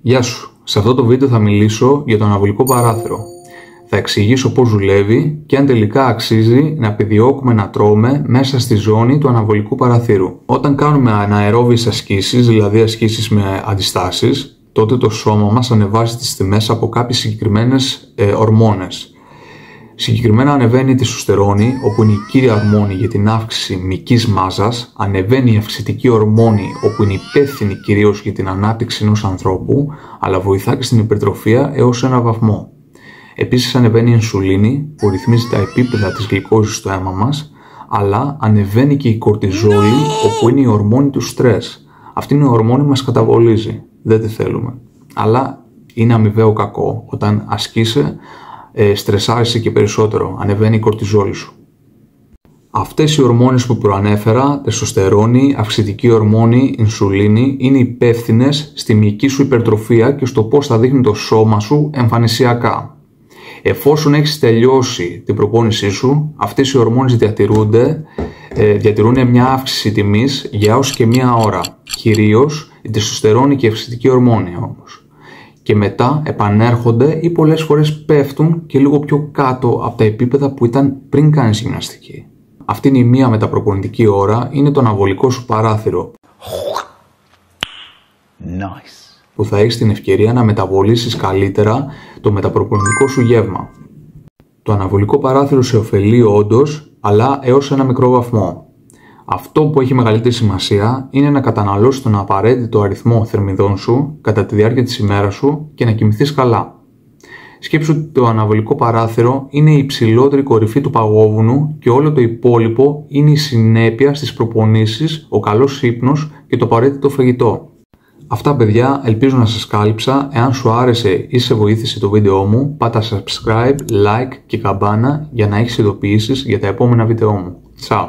Γεια σου, σε αυτό το βίντεο θα μιλήσω για το αναβολικό παράθυρο. Θα εξηγήσω πώς δουλεύει και αν τελικά αξίζει να επιδιώκουμε να τρώμε μέσα στη ζώνη του αναβολικού παραθύρου. Όταν κάνουμε αναερόβιες ασκήσεις, δηλαδή ασκήσεις με αντιστάσεις, τότε το σώμα μας ανεβάζει τις τιμές από κάποιες συγκεκριμένες ορμόνες. Συγκεκριμένα ανεβαίνει η τεστοστερόνη, όπου είναι η κύρια ορμόνη για την αύξηση μυϊκής μάζας, ανεβαίνει η αυξητική ορμόνη, όπου είναι υπεύθυνη κυρίως για την ανάπτυξη ενός ανθρώπου, αλλά βοηθά και στην υπερτροφία έως ένα βαθμό. Επίσης ανεβαίνει η ενσουλίνη, που ρυθμίζει τα επίπεδα της γλυκόζης στο αίμα μας, αλλά ανεβαίνει και η κορτιζόλη, όπου είναι η ορμόνη του στρες. Αυτή είναι η ορμόνη που μας καταβολίζει, δεν τη θέλουμε. Αλλά είναι αμοιβαίο κακό. Όταν ασκείσαι, στρεσάρεσαι και περισσότερο, ανεβαίνει η κορτιζόλη σου. Αυτές οι ορμόνες που προανέφερα, τεστοστερόνη, αυξητική ορμόνη, ινσουλίνη, είναι υπεύθυνες στη μυϊκή σου υπερτροφία και στο πώς θα δείχνει το σώμα σου εμφανισιακά. Εφόσον έχεις τελειώσει την προπόνησή σου, αυτές οι ορμόνες διατηρούν μια αύξηση τιμής για έως και μία ώρα. Κυρίως η τεστοστερόνη και η αυξητική ορμόνη όμως. Και μετά επανέρχονται ή πολλές φορές πέφτουν και λίγο πιο κάτω από τα επίπεδα που ήταν πριν κάνεις γυμναστική. Αυτή είναι η μία μεταπροπονητική ώρα, είναι το αναβολικό σου παράθυρο. Nice. Που θα έχεις την ευκαιρία να μεταβολήσεις καλύτερα το μεταπροπονητικό σου γεύμα. Το αναβολικό παράθυρο σε ωφελεί όντως, αλλά έως ένα μικρό βαθμό. Αυτό που έχει μεγαλύτερη σημασία είναι να καταναλώσεις τον απαραίτητο αριθμό θερμιδών σου κατά τη διάρκεια της ημέρας σου και να κοιμηθείς καλά. Σκέψου ότι το αναβολικό παράθυρο είναι η υψηλότερη κορυφή του παγόβουνου και όλο το υπόλοιπο είναι η συνέπεια στις προπονήσεις, ο καλός ύπνος και το απαραίτητο φαγητό. Αυτά παιδιά, ελπίζω να σας κάλυψα. Εάν σου άρεσε ή σε βοήθησε το βίντεό μου, πάτα subscribe, like και καμπάνα για να έχεις ειδοποιήσεις για τα επόμενα βίντεό μου. Ciao.